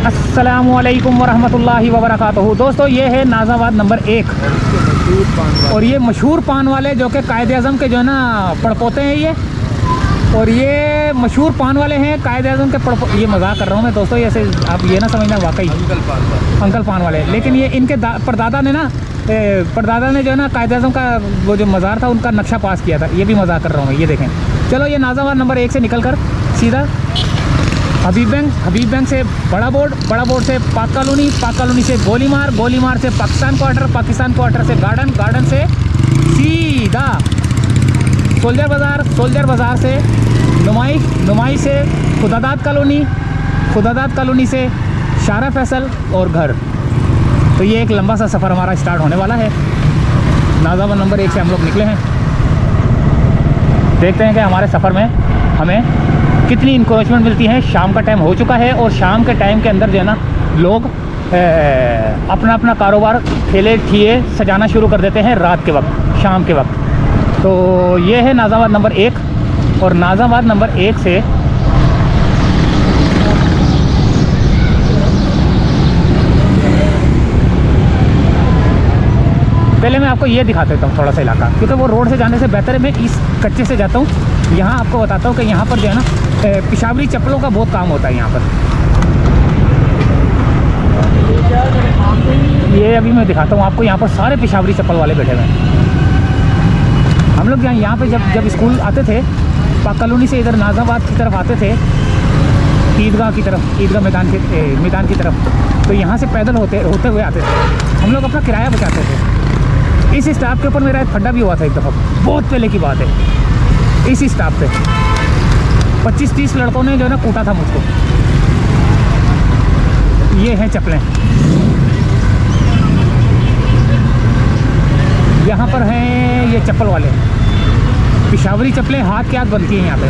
अस्सलामुअलैकुम वरहमतुल्लाहि वबरकातुहू। दोस्तों ये है नाज़ाबाद नंबर 1 और ये मशहूर पान वाले जो कि कायदे आज़म के जो है ना पड़पोते हैं ये, और ये मशहूर पान वाले हैं कायदे आज़म के ये मजाक कर रहा हूँ मैं दोस्तों, ये ऐसे आप ये ना समझना वाकई अंकल पान वाले, लेकिन ये इनके परदादा ने जो है ना कायदे आज़म का वो जो मज़ार था उनका नक्शा पास किया था। ये भी मजाक कर रहा हूँ मैं, ये देखें। चलो ये नाज़ाबाद नंबर 1 से निकल कर सीधा हबीब बैंक से बड़ा बोर्ड से पाक कॉलोनी से गोलीमार से पाकिस्तान क्वार्टर से गार्डन से सीधा सोल्जर बाज़ार से नुमाई से खुदादाद कॉलोनी से शारा फैसल और घर। तो ये एक लंबा सा सफ़र हमारा स्टार्ट होने वाला है। नाज़ाबाद नंबर 1 से हम लोग निकले हैं। देखते हैं कि हमारे सफ़र में हमें कितनी इंक्रोचमेंट मिलती है। शाम का टाइम हो चुका है और शाम के टाइम के अंदर जो है ना लोग अपना कारोबार ठेले ठिए सजाना शुरू कर देते हैं रात के वक्त, शाम के वक्त। तो ये है नाज़ाबाद नंबर 1 और नाज़ाबाद नंबर 1 से पहले मैं आपको ये दिखा देता हूँ थोड़ा सा इलाका, क्योंकि वो रोड से जाने से बेहतर है मैं इस कच्चे से जाता हूँ। यहाँ आपको बताता हूँ कि यहाँ पर जो है ना पेशावरी चप्पलों का बहुत काम होता है यहाँ पर। ये अभी मैं दिखाता हूँ आपको, यहाँ पर सारे पेशावरी चप्पल वाले बैठे हुए हैं। हम लोग यहाँ पे जब स्कूल आते थे पाक कॉलोनी से इधर नाज़ाबाद की तरफ आते थे, ईदगाह मैदान की तरफ, तो यहाँ से पैदल होते हुए आते थे। हम लोग अपना किराया बचाते थे। इस स्टाफ के ऊपर मेरा एक फड्डा भी हुआ था एक दफ़ा, बहुत पहले की बात है। इसी स्टाफ पे 25-30 लड़कों ने जो है ना कूटा था मुझको। ये हैं चप्पलें, यहाँ पर हैं ये चप्पल वाले पेशावरी चप्पलें, हाथ के हाथ बनती हैं यहाँ पे।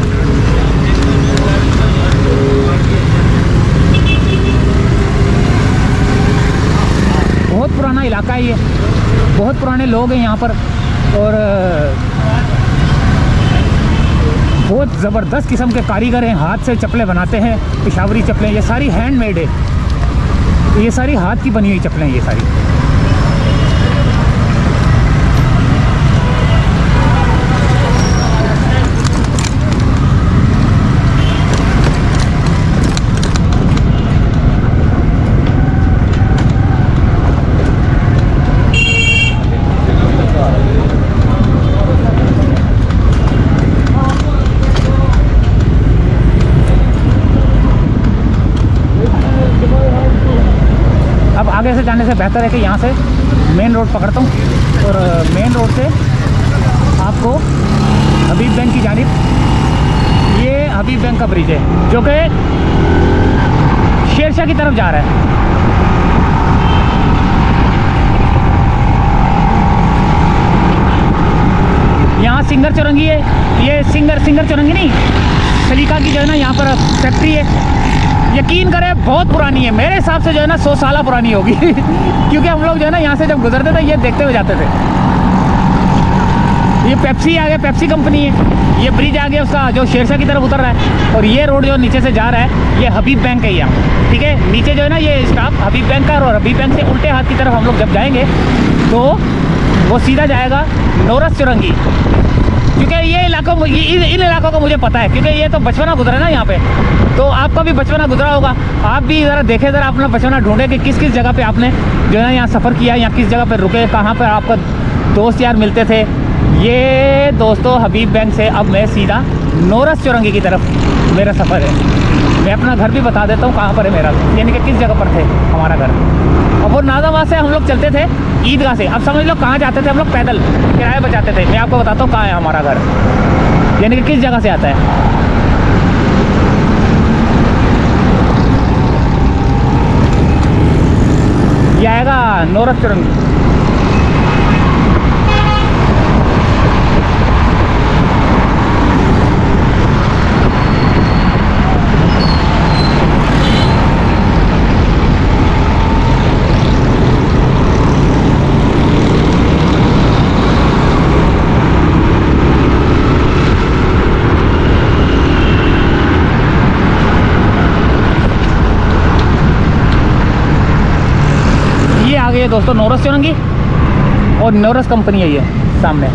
बहुत पुराना इलाका है ये, बहुत पुराने लोग हैं यहाँ पर और बहुत ज़बरदस्त किस्म के कारीगर हैं, हाथ से चप्पलें बनाते हैं। पेशावरी चप्पलें ये सारी हैंडमेड है, ये सारी हाथ की बनी हुई चप्पलें ये सारी। आगे से जाने से बेहतर है कि यहाँ से मेन रोड पकड़ता हूँ और मेन रोड से आपको हबीब बैंक की जानिब, ये हबीब बैंक का ब्रिज है जो कि शेरशाह की तरफ जा रहा है। यहाँ सिंगर चौरंगी है, ये सिंगर चौरंगी नहीं, सलीका की जो है ना यहाँ पर फैक्ट्री है। यकीन करें बहुत पुरानी है, मेरे हिसाब से जो है ना 100 साल पुरानी होगी क्योंकि हम लोग जो है ना यहाँ से जब गुजरते थे ये देखते हुए जाते थे। ये पेप्सी आ गया, पेप्सी कंपनी है। ये ब्रिज आ गया उसका जो शेरशाह की तरफ उतर रहा है, और ये रोड जो नीचे से जा रहा है ये हबीब बैंक है यहाँ, ठीक है। नीचे जो है ना ये स्टाफ हबीब बैंक का, और हबीब बैंक से उल्टे हाथ की तरफ हम लोग जब जाएंगे तो वो सीधा जाएगा नौरस चौरंगी, क्योंकि ये इलाकों इन इलाकों का मुझे पता है, क्योंकि ये तो बचपना गुजरा ना यहाँ पे, तो आपका भी बचपना गुजरा होगा। आप भी ज़रा देखें, ज़रा अपना बचपना ढूंढे कि किस किस जगह पे आपने जो है ना यहाँ सफ़र किया, या किस जगह पे रुके, कहाँ पर आपका दोस्त यार मिलते थे। ये दोस्तों हबीब बैंक से अब मैं सीधा नौरस चौरंगी की तरफ मेरा सफ़र है। मैं अपना घर भी बता देता हूँ कहाँ पर है मेरा, यानी कि किस जगह पर थे हमारा घर। अब वो नाज़ाबाद से हम लोग चलते थे ईदगाह से, अब समझ लो कहाँ जाते थे हम लोग, पैदल किराया बचाते थे। मैं आपको बताता हूँ कहाँ है हमारा घर, यानी कि किस जगह से आता है। ये आएगा नौरस चौरंगी। दोस्तों नोरस चौरंगी और नोरस कंपनी है ये सामने।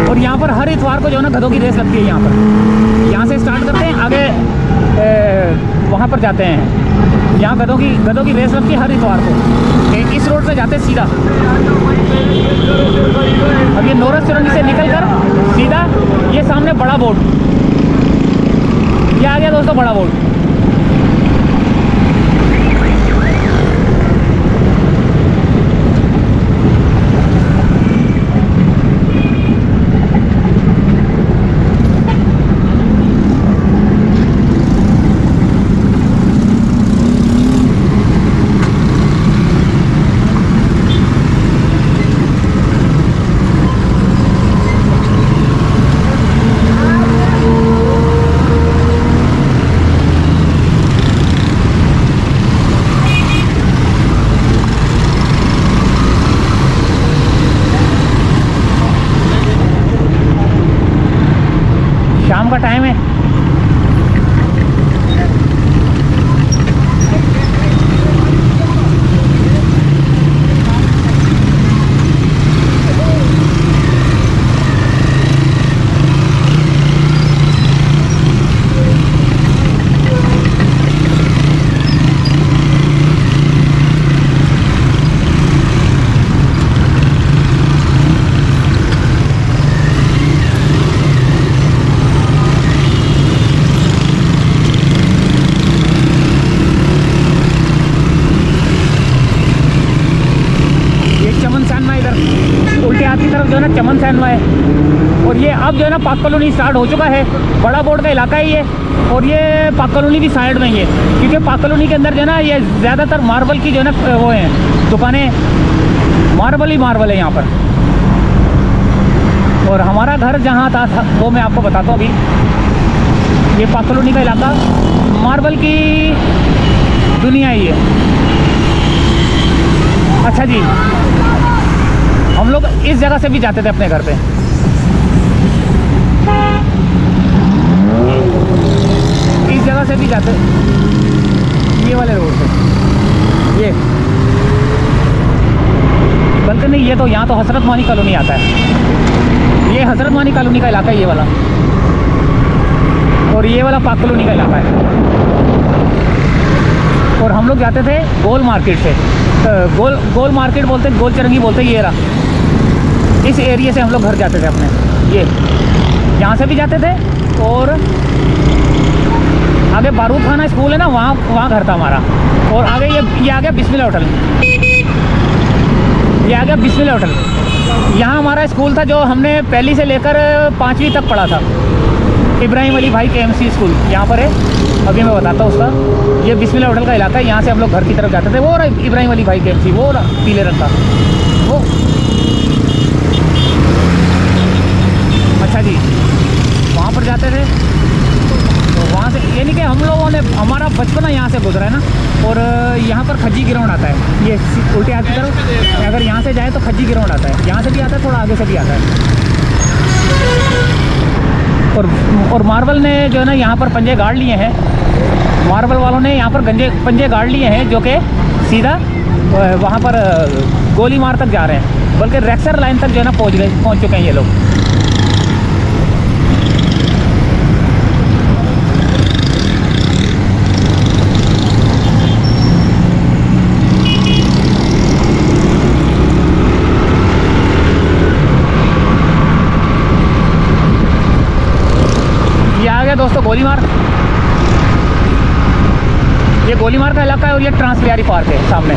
और यहाँ पर हर इतवार को जो है ना गधों की रेस लगती है यहाँ पर। यहाँ से स्टार्ट करते हैं, आगे वहाँ पर जाते हैं। यहाँ गधों की रेस लगती है हर इतवार को। इस रोड से जाते हैं सीधा। अब ये नोरस चौरंगी से निकलकर सीधा ये सामने बड़ा बोर्ड, ये आ गया दोस्तों बड़ा बोर्ड। शाम का टाइम है। उल्टे हाथ की तरफ जो है ना चमन सैनवा है। और ये अब जो है ना पाक कॉलोनी स्टार्ट हो चुका है। बड़ा बोर्ड का इलाका है ये। और ये पाक कॉलोनी की साइड में ही है, क्योंकि पाक कॉलोनी के अंदर जो है ना ये ज़्यादातर मार्बल की जो है ना वो हैं दुकानें, मार्बल ही मार्बल है यहाँ पर। और हमारा घर जहाँ था वो मैं आपको बताता हूँ अभी। ये पाक कॉलोनी का इलाका मार्बल की दुनिया ही है। अच्छा जी, हम लोग इस जगह से भी जाते थे अपने घर पे। इस जगह से भी जाते, ये वाले रोड पे, ये बल्कि नहीं, ये तो यहाँ तो हजरत मानी कॉलोनी आता है। ये हजरत मानी कॉलोनी का इलाका है ये वाला। और ये वाला पाक कॉलोनी का इलाका है। और हम लोग जाते थे गोल मार्केट से, गोल मार्केट बोलते हैं, गोल चरंगी बोलते हैं। ये रहा, इस एरिया से हम लोग घर जाते थे अपने। ये यहाँ से भी जाते थे। और आगे बारूद खाना स्कूल है ना, वहाँ घर था हमारा। और आगे ये आ गया बिस्मिल्लाह होटल। ये आ गया बिस्मिल्लाह होटल। यहाँ हमारा स्कूल था जो हमने पहली से लेकर 5वीं तक पढ़ा था। इब्राहिम अली भाई KMC स्कूल यहाँ पर है। अभी मैं बताता हूँ उसका। ये बिस्मिल्लाह होटल का इलाका है। यहाँ से हम लोग घर की तरफ जाते थे। वो इब्राहिम अली भाई KMC, वो पीले रंग का वो। अच्छा जी, वहाँ पर जाते थे। तो वहाँ से ये नहीं कि हम लोगों ने, हमारा बचपना यहाँ से गुजरा है ना। और यहाँ पर खज्जी ग्राउंड आता है, ये उल्टे हाथ की तरफ। अगर यहाँ से जाए तो खज्जी ग्राउंड आता है। यहाँ से भी आता है, थोड़ा आगे से भी आता है। और मार्बल ने जो है ना यहाँ पर पंजे गाड़ लिए हैं। मार्बल वालों ने यहाँ पर पंजे गाड़ लिए हैं, जो कि सीधा वहाँ पर गोलीमार तक जा रहे हैं। बल्कि रेक्सर लाइन तक जो है ना पहुँच चुके हैं ये लोग। दोस्तों गोलीमार, ये गोलीमार का इलाका है। और ये ट्रांसलियारी पार्क है सामने।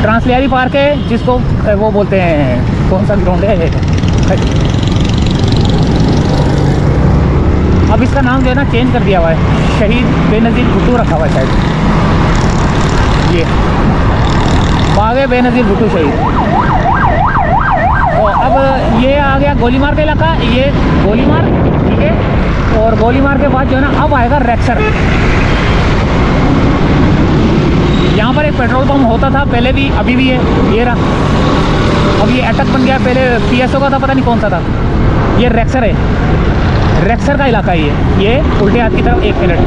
ट्रांसलियारी पार्क है जिसको वो बोलते हैं, कौन सा ग्राउंड है, अब इसका नाम जो है ना चेंज कर दिया हुआ है। शहीद बेनज़ीर भुट्टो रखा हुआ है शायद। ये बागे बेनज़ीर भुट्टो शहीद। और अब ये आ गया गोलीमार का इलाका। ये गोलीमार, ठीक है। और गोलीमार के बाद जो है ना अब आएगा रेक्सर। यहाँ पर एक पेट्रोल पंप होता था पहले भी, अभी भी है। ये रहा। अब ये अटक बन गया, पहले PSO का था, पता नहीं कौन सा था। ये रेक्सर है, रेक्सर का इलाका है ये उल्टे हाथ की तरफ। 1 मिनट,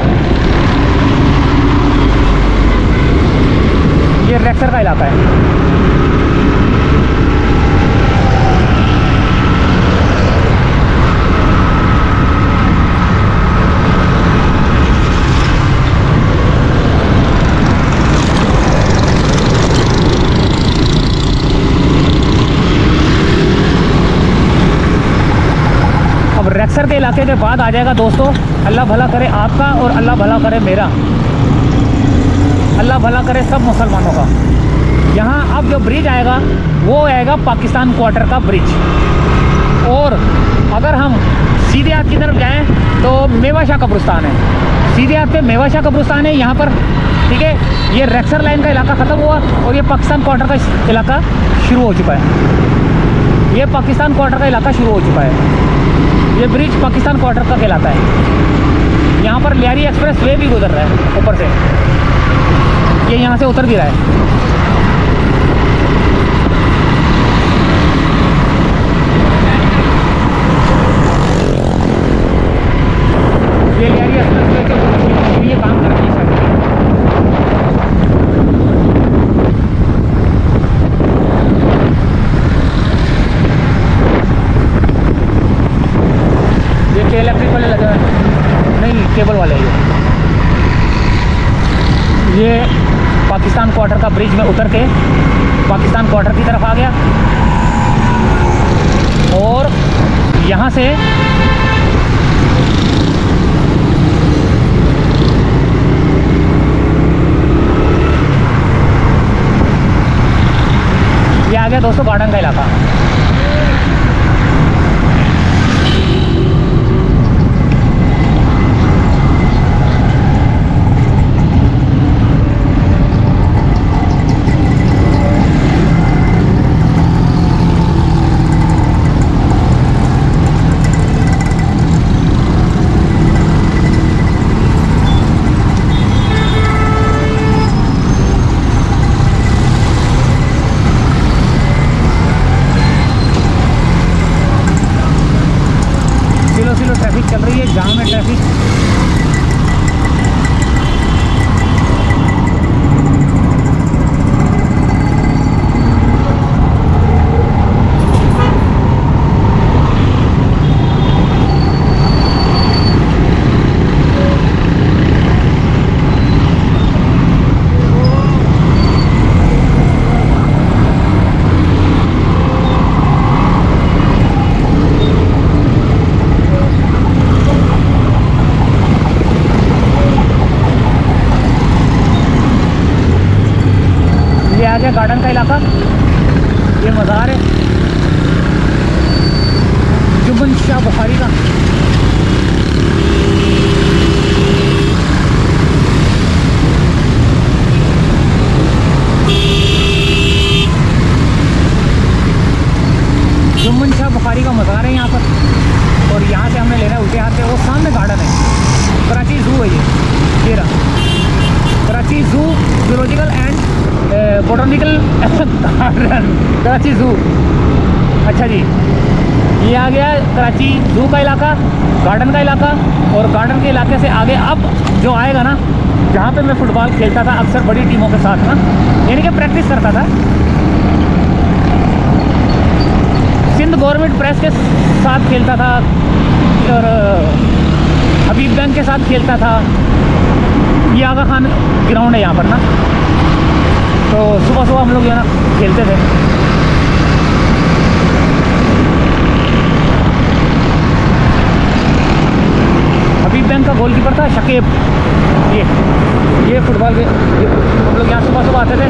ये रेक्सर का इलाका है। रेक्सर के इलाके के बाद आ जाएगा दोस्तों, अल्लाह भला करे आपका और अल्लाह भला करे मेरा, अल्लाह भला करे सब मुसलमानों का। यहाँ अब जो ब्रिज आएगा वो आएगा पाकिस्तान क्वार्टर का ब्रिज। और अगर हम सीधे हाथ की तरफ जाएं तो मेवाशाह कब्रिस्तान है, सीधे हाथ पे मेवाशाह कब्रिस्तान है यहाँ पर, ठीक है। ये रेक्सर लाइन का इलाका ख़त्म हुआ और ये पाकिस्तान क्वार्टर का इलाका शुरू हो चुका है। ये पाकिस्तान क्वार्टर का इलाका शुरू हो चुका है। ये ब्रिज पाकिस्तान क्वार्टर का कहलाता है। यहाँ पर लियारी एक्सप्रेस वे भी गुजर रहा है ऊपर से, ये यहाँ से उतर भी रहा है। ये लियारी एक्सप्रेस वे के ये काम कर रही है। इलेक्ट्रिक वाले लगे हुए नहीं, केबल वाले ये पाकिस्तान क्वार्टर का ब्रिज में उतर के पाकिस्तान क्वार्टर की तरफ आ गया। और यहाँ से ये आ गया दोस्तों गार्डन का इलाका। ट्रैफिक चल रही है, जाम है ट्रैफिक। गार्डन का इलाका, ये मज़ार है जुम्मन शाह बुखारी का। जुम्मन शाह बुखारी का मज़ार है यहाँ पर। और यहाँ से हमने लेना है उल्टे हाथ से, वो सामने गार्डन है, कराची ज़ू है ये रहा Karachi zoo zoological and botanical garden, Karachi zoo. अच्छा जी, ये आ गया कराची ज़ू का इलाका, गार्डन का इलाका। और गार्डन के इलाके से आगे अब जो आएगा ना, जहाँ पे मैं फ़ुटबॉल खेलता था अक्सर बड़ी टीमों के साथ ना, यानी कि प्रैक्टिस करता था, सिंध गवर्नमेंट प्रेस के साथ खेलता था और हबीब बैंक के साथ खेलता था। ये आगा खान ग्राउंड है यहाँ पर ना, तो सुबह सुबह हम लोग यहाँ खेलते थे। हबीब बैंक का गोलकीपर था शकीब। ये फुटबॉल के हम लोग यहाँ सुबह सुबह आते थे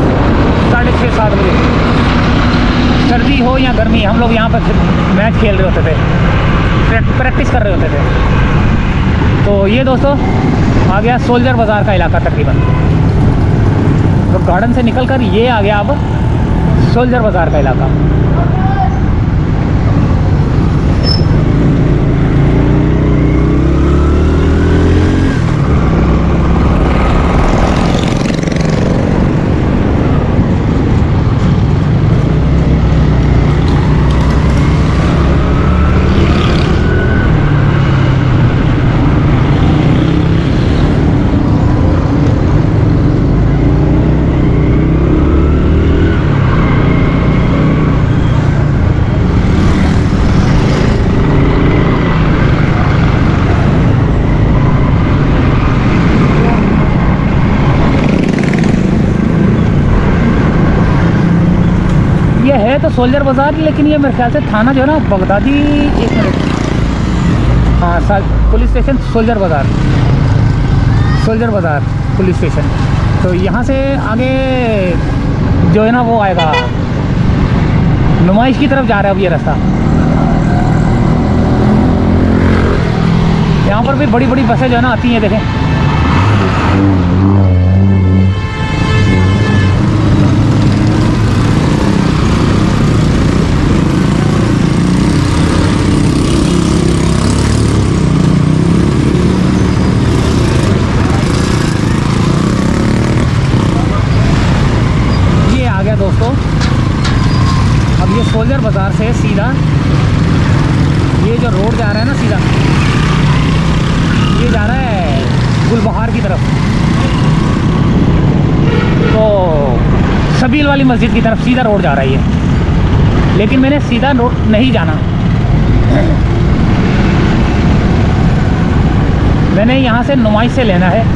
6:30-7 बजे, सर्दी हो या गर्मी, हम लोग यहाँ पर मैच खेल रहे होते थे, प्रैक्टिस कर रहे होते थे। तो ये दोस्तों आ गया सोल्जर बाज़ार का इलाका तकरीबन। तो गार्डन से निकलकर ये आ गया अब सोल्जर बाज़ार का इलाका। है तो सोल्जर बाज़ार, लेकिन ये मेरे ख्याल से थाना जो है ना बगदादी, एक मिनट, हाँ पुलिस स्टेशन सोल्जर बाज़ार पुलिस स्टेशन। तो यहाँ से आगे जो है ना वो आएगा, नुमाइश की तरफ जा रहा है अब ये रास्ता। यहाँ पर भी बड़ी बड़ी बसें जो है ना आती हैं, देखें। ये आ गया दोस्तों, अब ये सोल्जर बाज़ार से सीधा ये जो रोड जा रहा है ना, सीधा ये जा रहा है गुलबहार की तरफ, तो सबील वाली मस्जिद की तरफ सीधा रोड जा रहा है ये। लेकिन मैंने सीधा रोड नहीं जाना, मैंने यहाँ से नुमाइश से लेना है।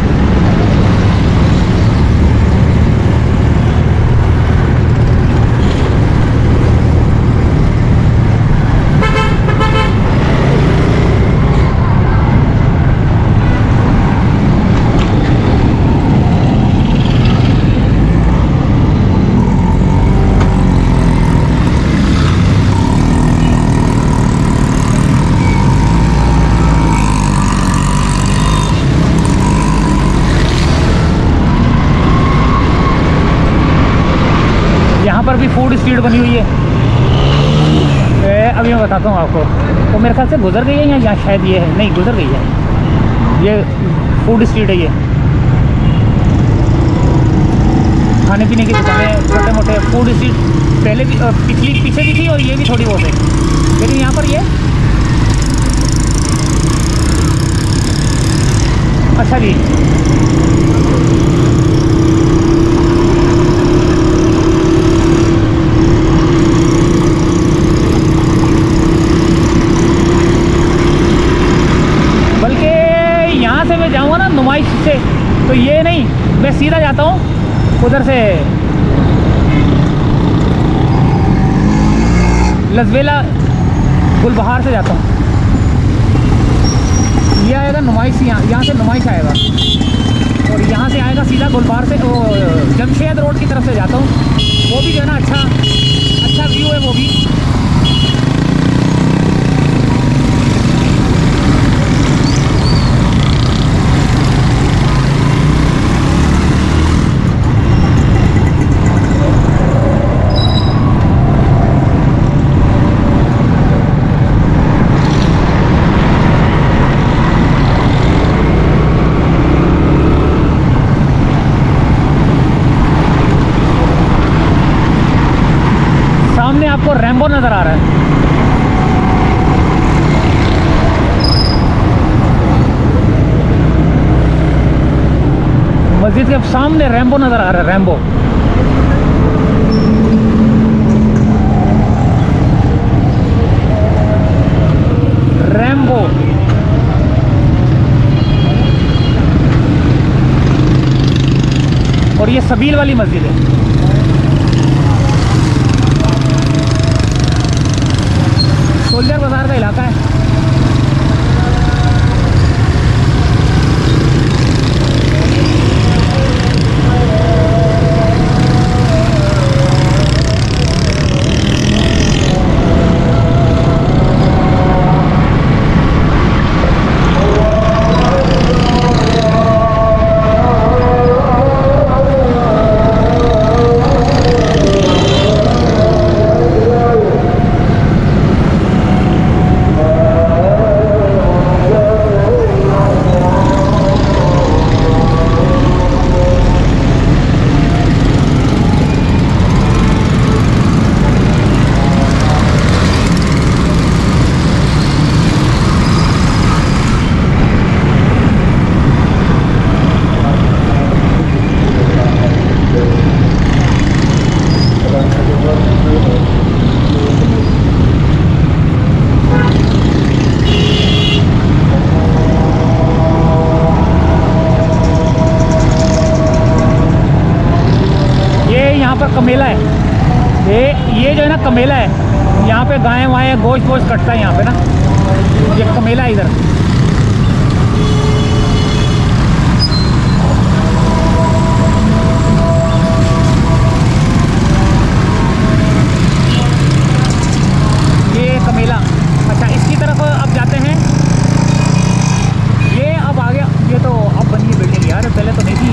यहाँ पर भी फूड स्ट्रीट बनी हुई है। अभी मैं बताता हूँ आपको, तो मेरे ख्याल से गुजर गई है या यहाँ शायद ये है, नहीं गुजर गई है, ये फूड स्ट्रीट है। ये खाने पीने की दुकानें, छोटे मोटे फूड स्ट्रीट पहले भी, पीछे भी थी और ये भी थोड़ी बहुत है, लेकिन यहाँ पर ये अच्छा जी। नुमाइश से तो ये नहीं, मैं सीधा जाता हूँ उधर से लजवेला गुलबहार से जाता हूँ। ये आएगा नुमाइश, यहाँ से नुमाइश आएगा और यहाँ से आएगा सीधा गुलबहार से, वो जमशेद रोड की तरफ से जाता हूँ। वो भी जो है ना अच्छा व्यू है वो भी। सामने आपको रैम्बो नज़र आ रहा है। मस्जिद के सामने रैम्बो नज़र आ रहा है, रैम्बो। और ये सबील वाली मस्जिद है। सोल्जर बाज़ार का इलाका है। कमेला है, यहाँ पे गायें वाएँ गोश्त वोश्त कटता है यहाँ पे ना, ये कमेला है इधर। ये कमेला, अच्छा इसकी तरफ अब जाते हैं। ये अब आ गया, ये तो अब बनी है बिल्डिंग यार, पहले तो नहीं थी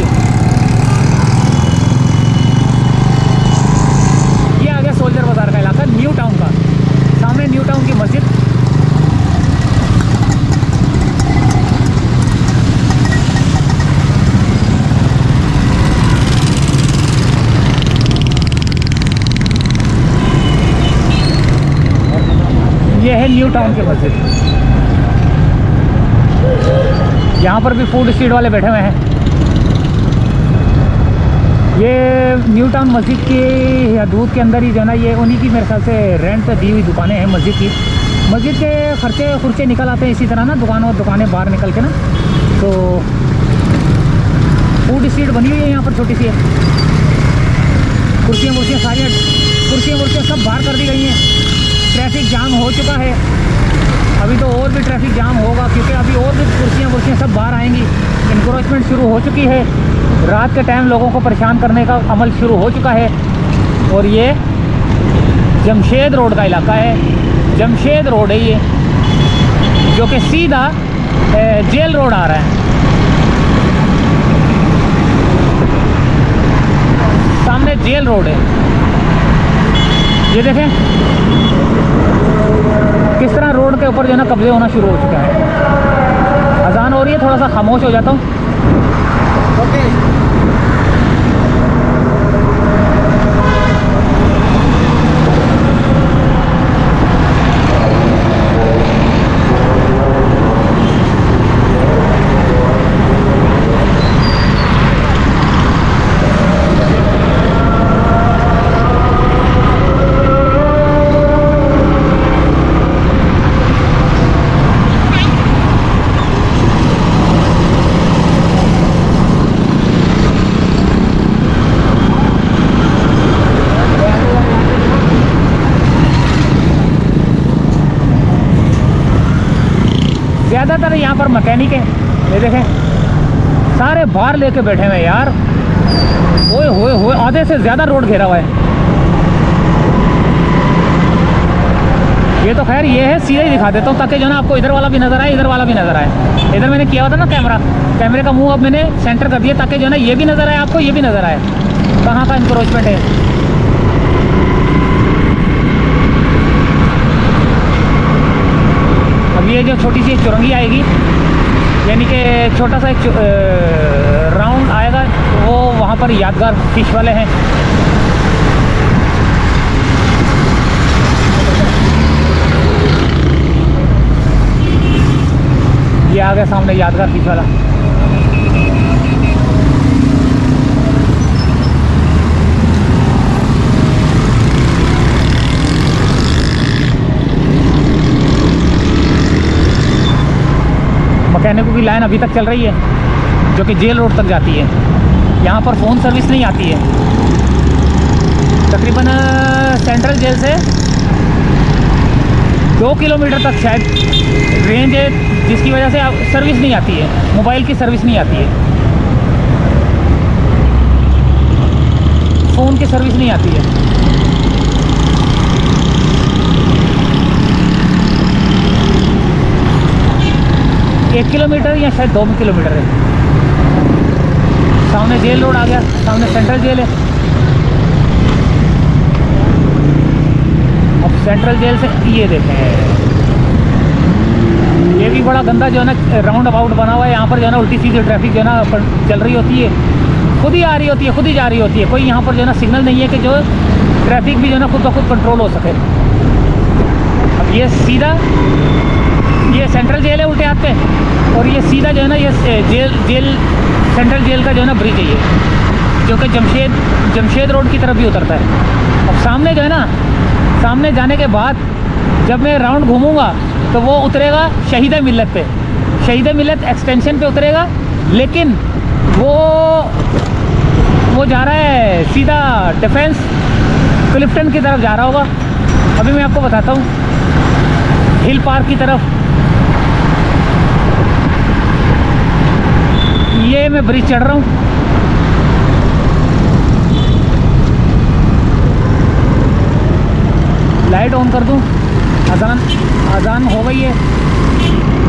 ये आ गया सोल्जर बाज़ार का इलाका, न्यू टाउन का। सामने न्यू टाउन की मस्जिद, ये है न्यू टाउन की मस्जिद। यहाँ पर भी फूड स्ट्रीट वाले बैठे हुए हैं। ये न्यू टाउन मस्जिद की हदूद के अंदर ही जो है ना, ये उन्हीं की मेरे ख्याल से रेंट पे दी हुई दुकानें हैं मस्जिद की। मस्जिद के खर्चे निकल आते हैं इसी तरह ना, दुकानें बाहर निकल के ना। तो फूड स्ट्रीट बनी हुई है यहाँ पर, छोटी सी है। कुर्सियाँ सब बाहर कर दी गई हैं। ट्रैफिक जाम हो चुका है, अभी तो और भी ट्रैफिक जाम होगा, क्योंकि अभी और भी कुर्सियाँ सब बाहर आएंगी। इंक्रोचमेंट शुरू हो चुकी है, रात के टाइम लोगों को परेशान करने का अमल शुरू हो चुका है। और ये जमशेद रोड का इलाका है, जमशेद रोड है ये, जो कि सीधा जेल रोड आ रहा है। सामने जेल रोड है, ये देखें किस तरह रोड के ऊपर जो है ना कब्जे होना शुरू हो चुका है। अजान हो रही है, थोड़ा सा खामोश हो जाता हूँ। ज़्यादातर यहाँ पर मैकेनिक है, ये देखें सारे बाहर लेके बैठे हुए हैं यार। ओए होए होए, आधे से ज़्यादा रोड घेरा हुआ है। ये तो खैर ये है, सीधे ही दिखा देता हूँ ताकि जो ना आपको इधर वाला भी नज़र आए, इधर वाला भी नज़र आए। इधर मैंने किया हुआ था ना कैमरे का मुंह अब मैंने सेंटर कर दिया ताकि जो ना ये भी नज़र आए आपको, ये भी नज़र आए कहाँ का इंक्रोचमेंट है। ये जो छोटी सी चुरंगी आएगी, यानी कि छोटा सा एक राउंड आएगा, वो वहाँ पर यादगार फिश वाले हैं। ये आ गया सामने यादगार फिश वाला। मैकेनिकों की लाइन अभी तक चल रही है जो कि जेल रोड तक जाती है। यहाँ पर फ़ोन सर्विस नहीं आती है। तकरीबन सेंट्रल जेल से 2 किलोमीटर तक शायद रेंज है, जिसकी वजह से सर्विस नहीं आती है, मोबाइल की सर्विस नहीं आती है, फ़ोन की सर्विस नहीं आती है। 1 किलोमीटर या शायद 2 किलोमीटर है। सामने जेल रोड आ गया, सामने सेंट्रल जेल है। अब सेंट्रल जेल से ये देखें, ये भी बड़ा गंदा जो है ना राउंड अबाउट बना हुआ है। यहाँ पर जो है ना उल्टी सीधी ट्रैफिक जो है ना चल रही होती है, खुद ही आ रही होती है, खुद ही जा रही होती है। कोई यहाँ पर जो है ना सिग्नल नहीं है कि जो ट्रैफिक भी जो है ना खुद ब खुद कंट्रोल हो सके। अब ये सीधा ये सेंट्रल जेल है उल्टे हाथ पे, और ये सीधा जो है ना ये जेल सेंट्रल जेल का जो है ना ब्रिज है ये, जो कि जमशेद रोड की तरफ भी उतरता है। अब सामने जो है ना, सामने जाने के बाद जब मैं राउंड घूमूंगा तो वो उतरेगा शहीद मिल्लत पे, शहीद मिल्लत एक्सटेंशन पे उतरेगा, लेकिन वो जा रहा है सीधा डिफेंस क्लिफ्टन की तरफ जा रहा होगा। अभी मैं आपको बताता हूँ हिल पार्क की तरफ। ये मैं ब्रिज चढ़ रहा हूँ। लाइट ऑन कर दूँ, अजान हो गई है।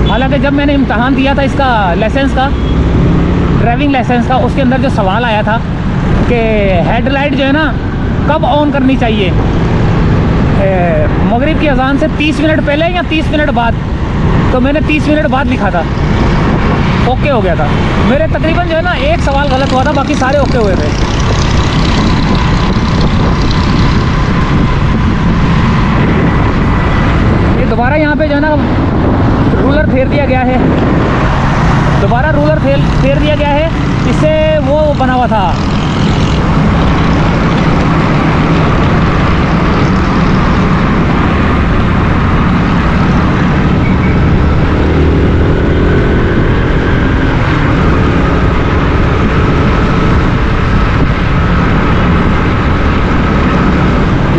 हालांकि जब मैंने इम्तहान दिया था इसका लाइसेंस का, ड्राइविंग लाइसेंस का, उसके अंदर जो सवाल आया था कि हेडलाइट जो है ना कब ऑन करनी चाहिए, मगरिब की अजान से 30 मिनट पहले या 30 मिनट बाद, तो मैंने 30 मिनट बाद लिखा था, ओके हो गया था। मेरे तकरीबन जो है ना एक सवाल गलत हुआ था, बाकी सारे ओके हुए थे। ये दोबारा यहाँ पे जो है ना रूलर फेर दिया गया है, दोबारा रूलर फेर दिया गया है। इससे वो बना हुआ था,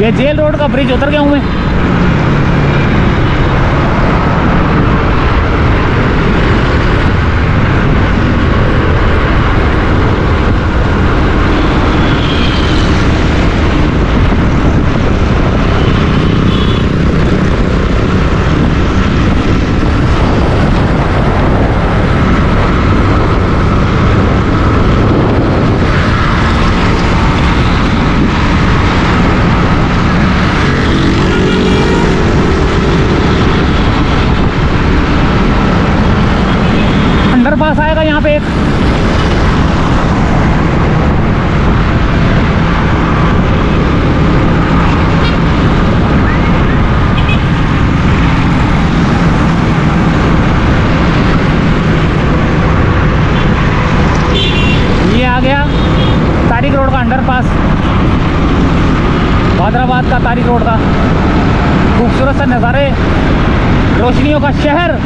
ये जेल रोड का ब्रिज उतर गया हूँ मैं। अंडरपास आएगा यहाँ पे एक, ये आ गया तारिक रोड का अंडरपास, हैदराबाद का तारिक रोड का खूबसूरत सा नज़ारे, रोशनियों का शहर।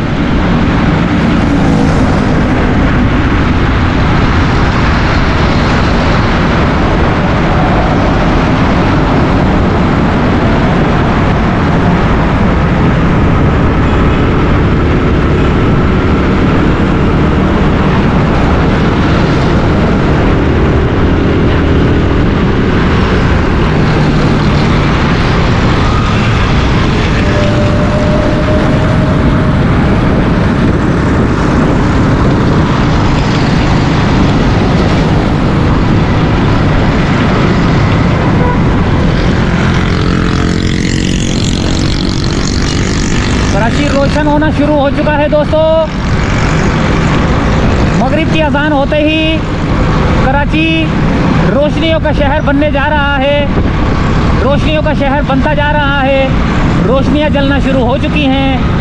कराची रोशन होना शुरू हो चुका है दोस्तों। मगरिब की अजान होते ही कराची रोशनियों का शहर बनने जा रहा है, रोशनियों का शहर बनता जा रहा है। रोशनियां जलना शुरू हो चुकी हैं।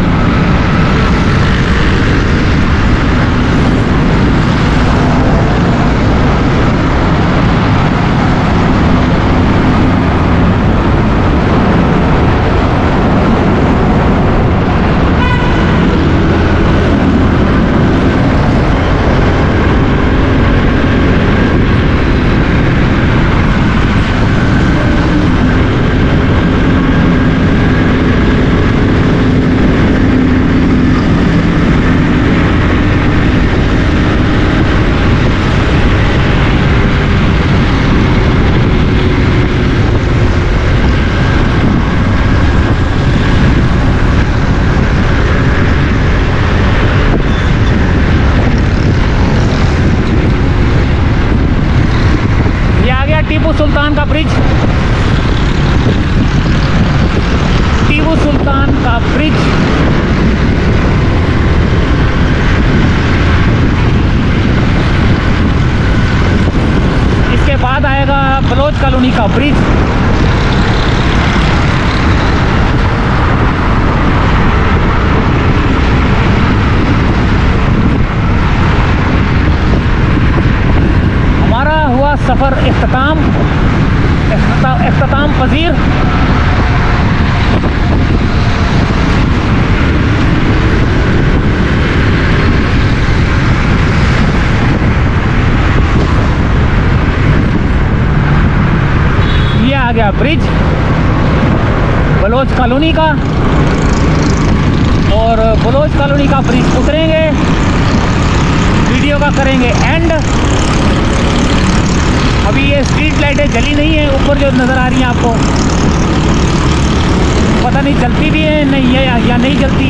टीपू सुल्तान का ब्रिज, टीपू सुल्तान का ब्रिज। इसके बाद आएगा बलोच कॉलोनी का ब्रिज। हमारा हुआ सफ़र इख्तिताम पजीर। ये आ गया ब्रिज, बलोच बलोच कॉलोनी का, और बलोच कॉलोनी का ब्रिज उतरेंगे, वीडियो का करेंगे एंड। अभी ये स्ट्रीट लाइटें जली नहीं है ऊपर जो नज़र आ रही हैं आपको, पता नहीं जलती भी है नहीं है या नहीं जलती।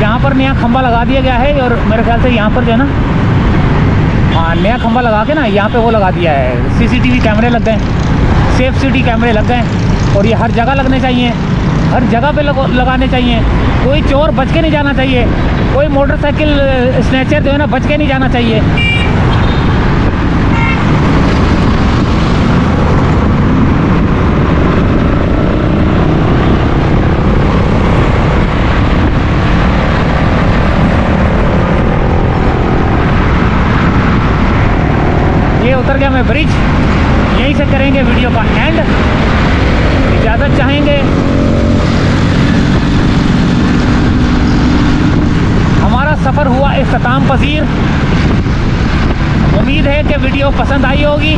यहाँ पर नया खंबा लगा दिया गया है, और मेरे ख्याल से यहाँ पर जो है ना, हाँ नया खंबा लगा के ना यहाँ पे वो लगा दिया है, CCTV कैमरे लग गए, सेफ सिटी कैमरे लग गए, और ये हर जगह लगने चाहिए, हर जगह पे लगाने चाहिए। कोई चोर बच के नहीं जाना चाहिए, कोई मोटरसाइकिल स्नैचर जो है ना बच के नहीं जाना चाहिए। ये उतर गया मैं ब्रिज, यहीं से करेंगे वीडियो का एंड। इजाज़त चाहेंगे, हमारा सफ़र हुआ इख्तिताम पजीर। उम्मीद है कि वीडियो पसंद आई होगी,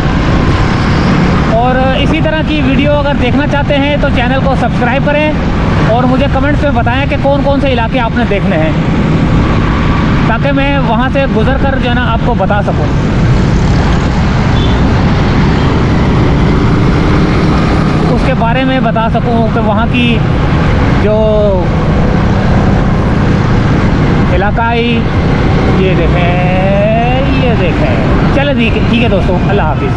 और इसी तरह की वीडियो अगर देखना चाहते हैं तो चैनल को सब्सक्राइब करें, और मुझे कमेंट्स में बताएं कि कौन कौन से इलाके आपने देखने हैं, ताकि मैं वहाँ से गुज़र कर जो है ना आपको बता सकूँ। उसके बारे में बता सकूं कि वहाँ की जो इलाकाई, ये देखें चलो ठीक है दोस्तों, अल्लाह हाफिज़।